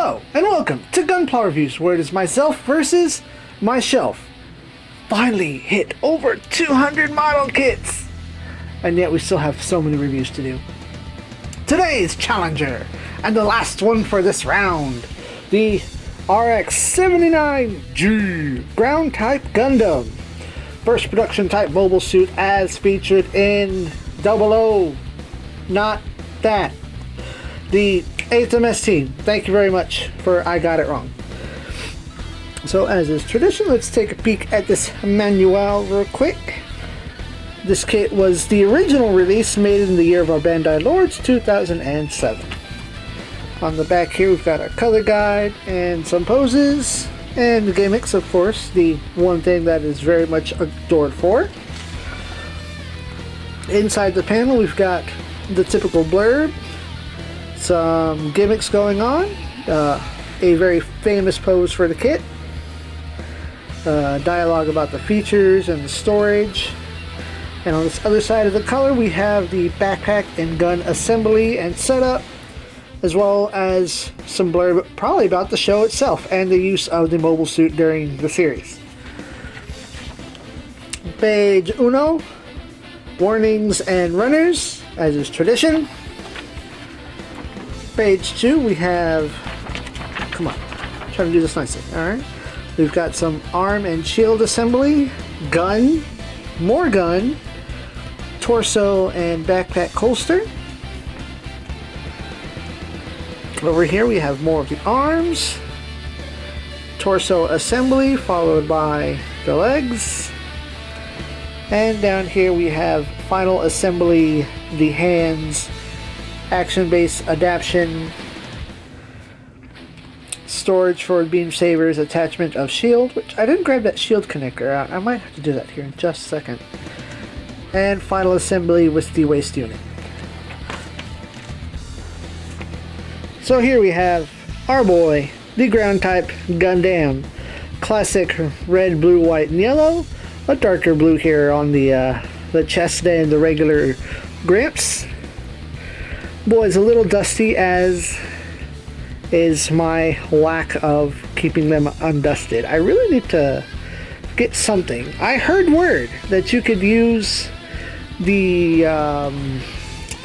Hello, and welcome to Gunpla Reviews, where it is myself versus my shelf. Finally hit over 200 model kits! And yet we still have so many reviews to do. Today's challenger, and the last one for this round, the RX-79G Ground Type Gundam. First production type mobile suit as featured in 00. Not that. The 8th MS team. Thank you very much for I got it wrong. So as is tradition, let's take a peek at this manual real quick. This kit was the original release made in the year of our Bandai Lords, 2007. On the back here we've got our color guide and some poses and the gimmicks, of course, the one thing that is very much adored for. Inside the panel we've got the typical blurb, some gimmicks going on, a very famous pose for the kit, dialogue about the features and the storage, and on this other side of the color we have the backpack and gun assembly and setup, as well as some blurb probably about the show itself and the use of the mobile suit during the series. Page 1, warnings and runners, as is tradition. Page 2, we have, come on, I'm trying to do this nicely, alright. We've got some arm and shield assembly, gun, more gun, torso and backpack holster. Over here we have more of the arms, torso assembly followed by the legs, and down here we have final assembly, the hands, action base adaptation, storage for beam sabers, attachment of shield, which I didn't grab that shield connector out. I might have to do that here in just a second. And final assembly with the waist unit. So here we have our boy, the ground type Gundam. Classic red, blue, white, and yellow. A darker blue here on the chest and the regular gramps. Boy's a little dusty, as is my lack of keeping them undusted. I really need to get something. I heard word that you could use the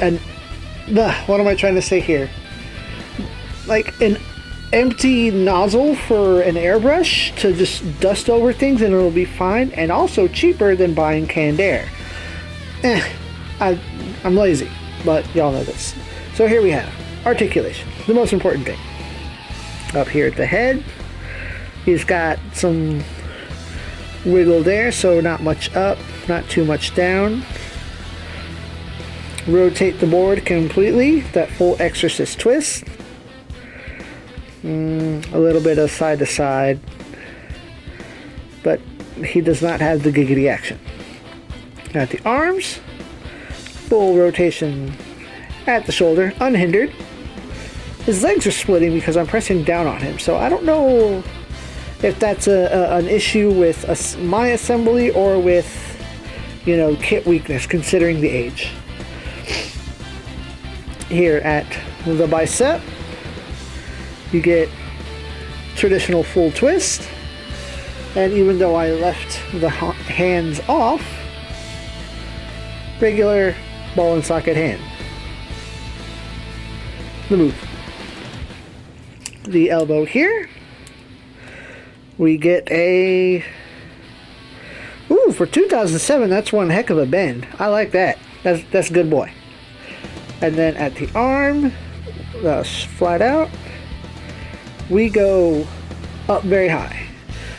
what am I trying to say here? Like an empty nozzle for an airbrush to just dust over things and it'll be fine, and also cheaper than buying canned air. I'm lazy, but y'all know this. So here we have articulation, the most important thing. Up here at the head, he's got some wiggle there, so not much up, not too much down. Rotate the board completely, that full exorcist twist. A little bit of side to side, but he does not have the giggity action. At the arms, full rotation at the shoulder, unhindered. His legs are splitting because I'm pressing down on him, so I don't know if that's an issue with my assembly or with, you know, kit weakness, considering the age. Here at the bicep, you get traditional full twist, and even though I left the hands off, regular ball and socket hand. The move. The elbow here, we get a, ooh, for 2007, that's one heck of a bend. I like that. That's good boy. And then at the arm, flat out, we go up very high.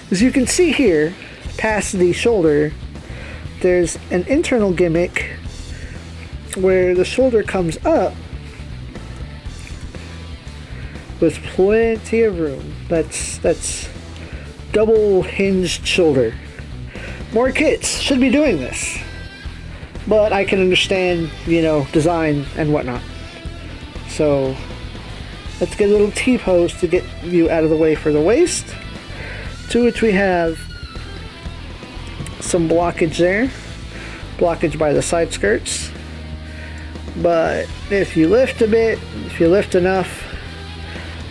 As you can see here, past the shoulder, there's an internal gimmick where the shoulder comes up with plenty of room. That's double hinged shoulder. More kits should be doing this, but I can understand, you know, design and whatnot. So let's get a little T-pose to get you out of the way for the waist, to which we have some blockage there, blockage by the side skirts, but if you lift a bit, if you lift enough,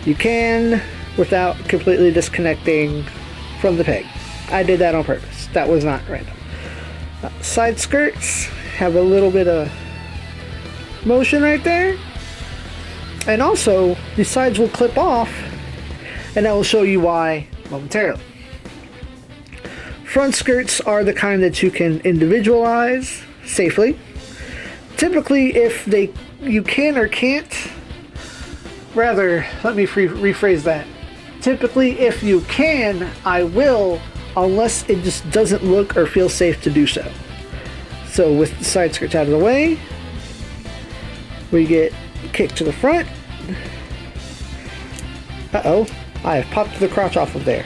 You can without completely disconnecting from the peg. I did that on purpose. That was not random. Side skirts have a little bit of motion right there. And also, the sides will clip off, and I will show you why momentarily. Front skirts are the kind that you can individualize safely. Typically, if you can or can't, rather, let me rephrase that. Typically, if you can, I will, unless it just doesn't look or feel safe to do so. So with the side skirts out of the way, we get kick to the front. Uh-oh, I have popped the crotch off of there.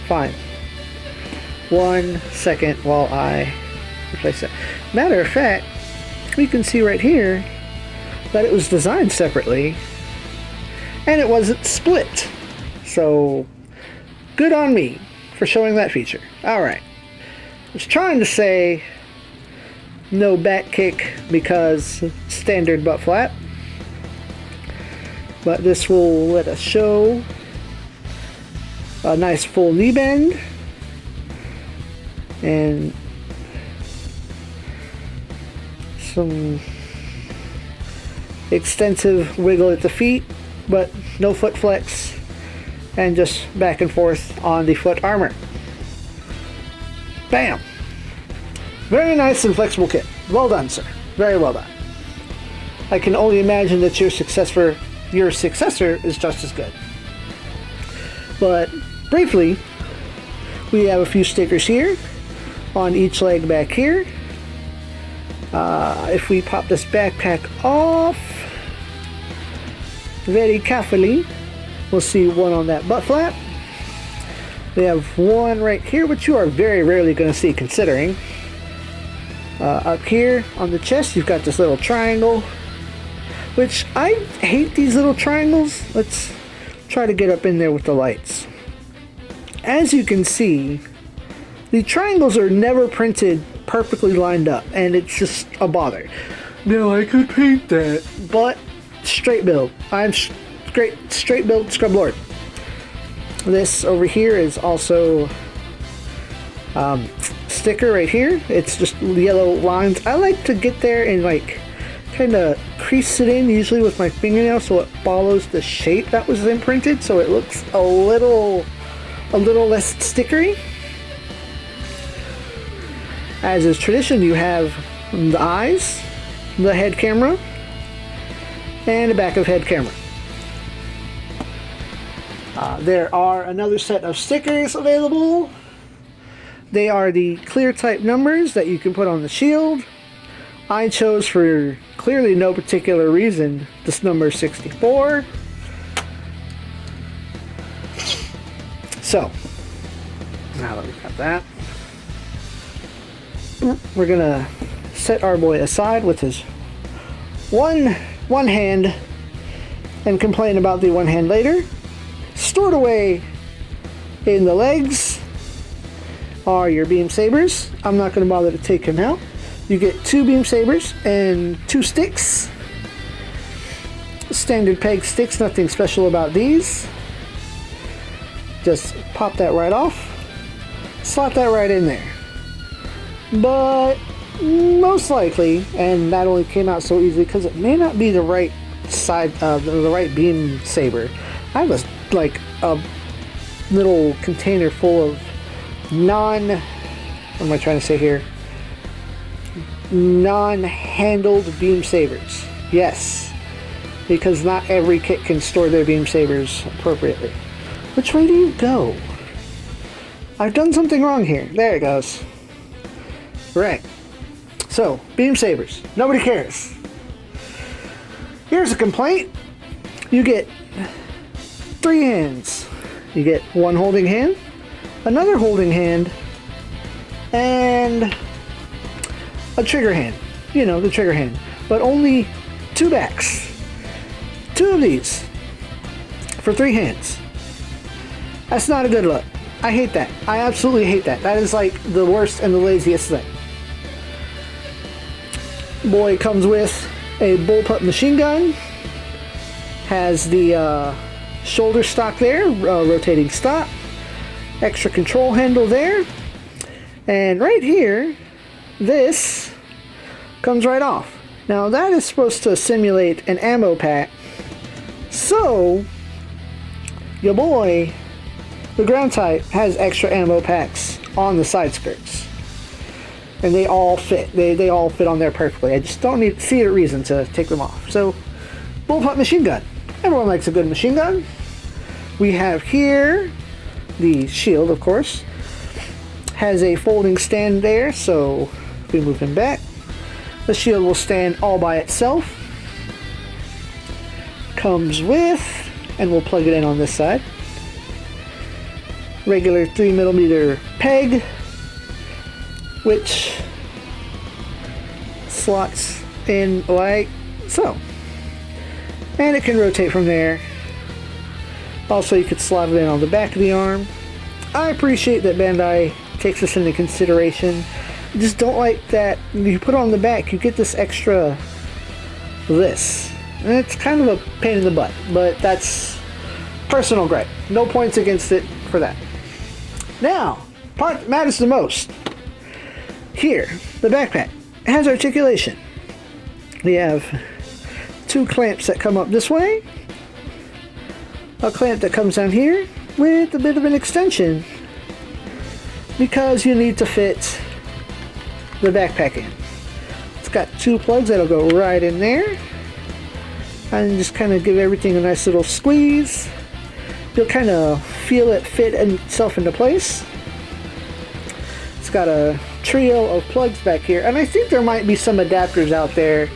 Fine. 1 second while I replace it. Matter of fact, we can see right here that it was designed separately and it wasn't split. So, good on me for showing that feature. Alright. I was trying to say no back kick because standard butt flap. But this will let us show a nice full knee bend and some extensive wiggle at the feet, but no foot flex, and just back and forth on the foot armor. Bam! Very nice and flexible kit. Well done, sir. Very well done. I can only imagine that your successor is just as good. But briefly, we have a few stickers here on each leg back here. If we pop this backpack off very carefully, we'll see one on that butt flap. We have one right here, which you are very rarely going to see considering. Up here on the chest, you've got this little triangle, which I hate these little triangles. Let's try to get up in there with the lights. As you can see, the triangles are never printed perfectly lined up, and it's just a bother. Now I could paint that, but straight build. I'm straight build scrub lord. This over here is also sticker right here. It's just yellow lines. I like to get there and like kind of crease it in, usually with my fingernail, so it follows the shape that was imprinted, so it looks a little less stickery. As is tradition, you have the eyes, the head camera, and the back of head camera. There are another set of stickers available. They are the clear type numbers that you can put on the shield. I chose, for clearly no particular reason, this number 64. So, now that we've got that, we're gonna set our boy aside with his one hand and complain about the one hand later. Stored away in the legs are your beam sabers. I'm not going to bother to take him out. You get 2 beam sabers and 2 sticks. Standard peg sticks, nothing special about these. Just pop that right off. Slap that right in there. But most likely, and that only came out so easily because it may not be the right side of the right beam saber. I was like a little container full of what am I trying to say here? Non-handled beam sabers. Yes, because not every kit can store their beam sabers appropriately. Which way do you go? I've done something wrong here. There it goes. Right. So, beam sabers. Nobody cares. Here's a complaint. You get 3 hands. You get one holding hand, another holding hand, and a trigger hand. You know, the trigger hand. But only 2 backs. 2 of these for 3 hands. That's not a good look. I hate that. I absolutely hate that. That is like the worst and the laziest thing. Boy comes with a bullpup machine gun, Has the shoulder stock there, rotating stock, extra control handle there, and right here, this comes right off. Now that is supposed to simulate an ammo pack, so your boy, the ground type, has extra ammo packs on the side skirts, and they all fit. They all fit on there perfectly. I just don't see a reason to take them off. So, bullpup machine gun. Everyone likes a good machine gun. We have here the shield, of course. Has a folding stand there, so if we move him back, the shield will stand all by itself. Comes with, and we'll plug it in on this side, regular 3mm peg, which slots in like so. And it can rotate from there. Also, you could slot it in on the back of the arm. I appreciate that Bandai takes this into consideration. I just don't like that you put it on the back, you get this extra this. And it's kind of a pain in the butt, but that's personal gripe. No points against it for that. Now, part that matters the most. Here, the backpack. It has articulation. We have 2 clamps that come up this way, a clamp that comes down here with a bit of an extension because you need to fit the backpack in. It's got 2 plugs that'll go right in there and just kind of give everything a nice little squeeze. You'll kind of feel it fit itself into place. It's got a trio of plugs back here, and I think there might be some adapters out there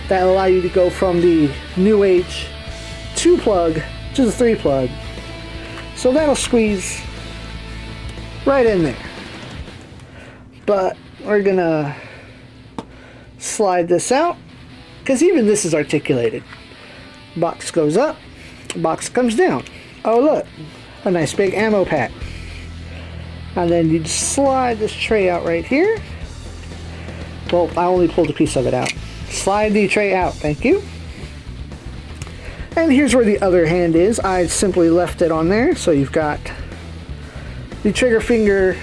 that allow you to go from the new age 2 plug to the 3 plug. So that'll squeeze right in there. But we're gonna slide this out because even this is articulated. Box goes up, box comes down. Oh look, a nice big ammo pack. And then you just slide this tray out right here. Well, I only pulled a piece of it out. Slide the tray out, thank you. And here's where the other hand is. I simply left it on there, so you've got the trigger finger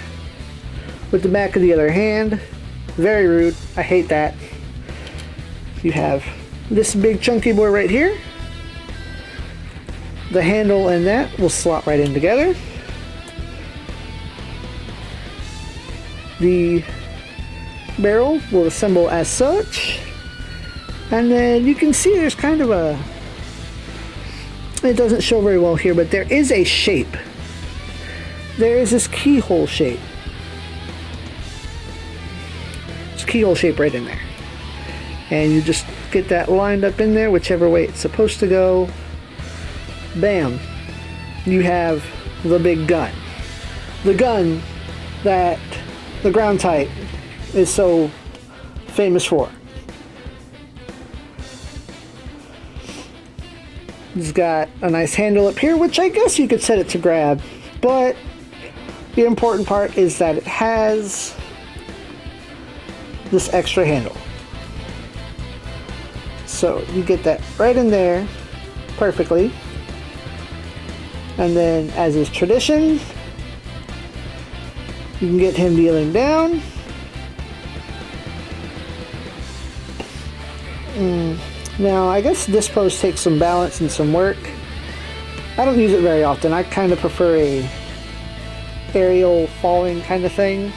with the back of the other hand. Very rude, I hate that. You have this big chunky boy right here. The handle and that will slot right in together. The barrel will assemble as such. And then you can see there's kind of a, it doesn't show very well here, but there is a shape. There is this keyhole shape. It's a keyhole shape right in there. And you just get that lined up in there, whichever way it's supposed to go. Bam. You have the big gun. The gun that the ground type is so famous for. It's got a nice handle up here, which I guess you could set it to grab, but the important part is that it has this extra handle. So you get that right in there perfectly. And then, as is tradition, you can get him kneeling down. Now, I guess this pose takes some balance and some work. I don't use it very often. I kind of prefer a aerial falling kind of thing.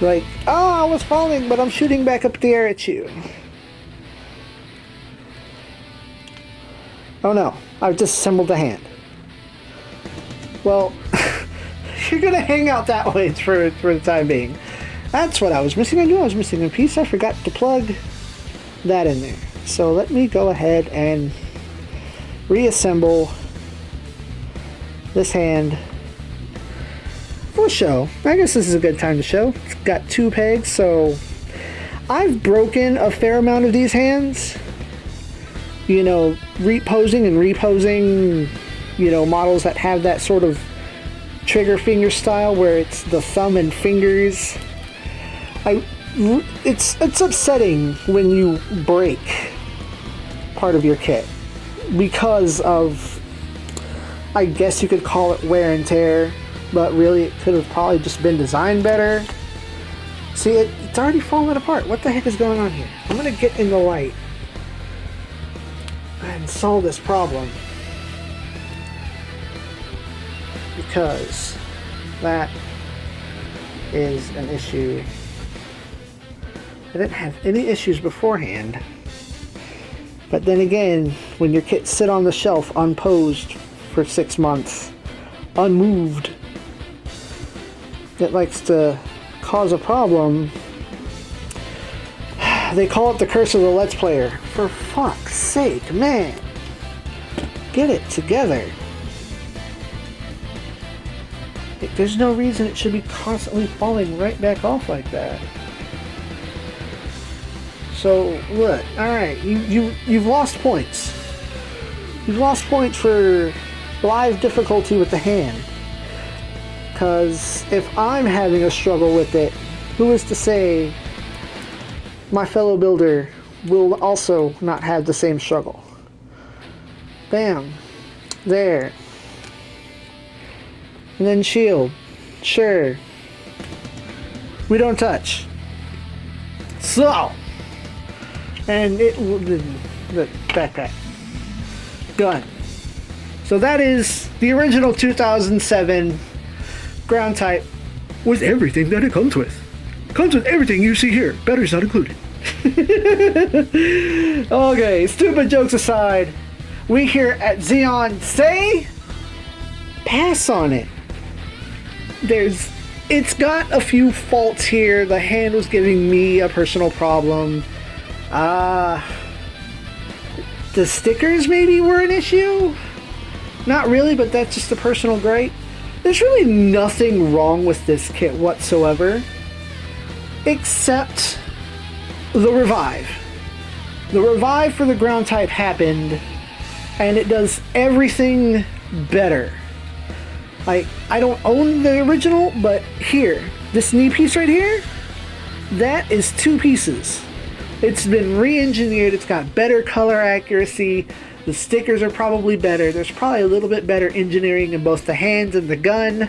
Like, oh, I was falling, but I'm shooting back up the air at you. Oh no, I've disassembled the hand. Well, you're gonna hang out that way for the time being. That's what I was missing. I knew I was missing a piece. I forgot to plug that in there. So let me go ahead and reassemble this hand for show. I guess this is a good time to show. It's got 2 pegs, so I've broken a fair amount of these hands. You know, reposing and reposing, you know, models that have that sort of trigger finger style where it's the thumb and fingers. It's upsetting when you break part of your kit. because of, I guess you could call it wear and tear, but really it could have probably just been designed better. See, it's already falling apart. What the heck is going on here? I'm gonna get in the light and solve this problem, because that is an issue. I didn't have any issues beforehand, but then again, when your kits sit on the shelf unposed for 6 months, unmoved, it likes to cause a problem. They call it the curse of the Let's Player. For fuck's sake, man, get it together. There's no reason it should be constantly falling right back off like that. So look, all right, you've lost points. You've lost points for live difficulty with the hand. Because if I'm having a struggle with it, who is to say my fellow builder will also not have the same struggle? Bam. There. And then shield. Sure. We don't touch. So. And the backpack. Done. So that is the original 2007 ground type with everything that it comes with. Comes with everything you see here. Batteries not included. Okay, stupid jokes aside, we here at ZEON say pass on it. It's got a few faults here. The hand was giving me a personal problem. The stickers maybe were an issue? Not really, but that's just a personal gripe. There's really nothing wrong with this kit whatsoever, except the revive. The revive for the ground type happened, and it does everything better. I don't own the original, but here, this knee piece right here, that is 2 pieces. It's been re-engineered, it's got better color accuracy, the stickers are probably better, there's probably a little bit better engineering in both the hands and the gun.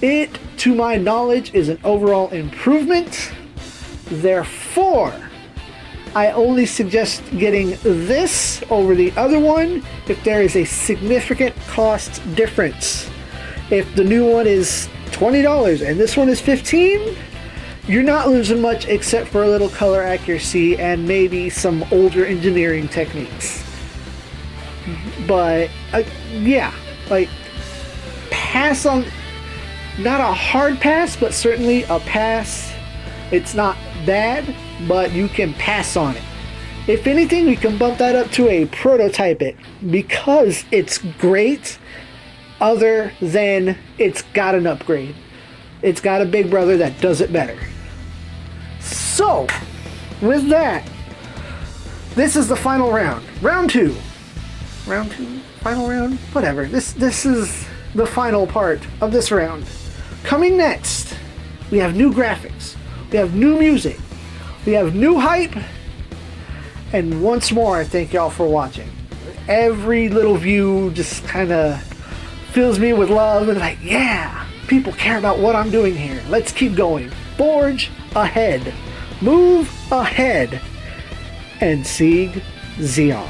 It, to my knowledge, is an overall improvement. Therefore, I only suggest getting this over the other one if there is a significant cost difference. If the new one is $20 and this one is $15, you're not losing much except for a little color accuracy and maybe some older engineering techniques. But yeah, like, pass on, not a hard pass, but certainly a pass. It's not bad, but you can pass on it. If anything, we can bump that up to a prototype it, because it's great, other than it's got an upgrade. It's got a big brother that does it better. So, with that, this is the final round. Round 2. Round 2? Final round? Whatever. This is the final part of this round. Coming next, we have new graphics. We have new music. We have new hype. And once more, I thank y'all for watching. Every little view just kind of fills me with love and like, yeah, people care about what I'm doing here. Let's keep going. Forge ahead. Move ahead. And SIEG ZEON.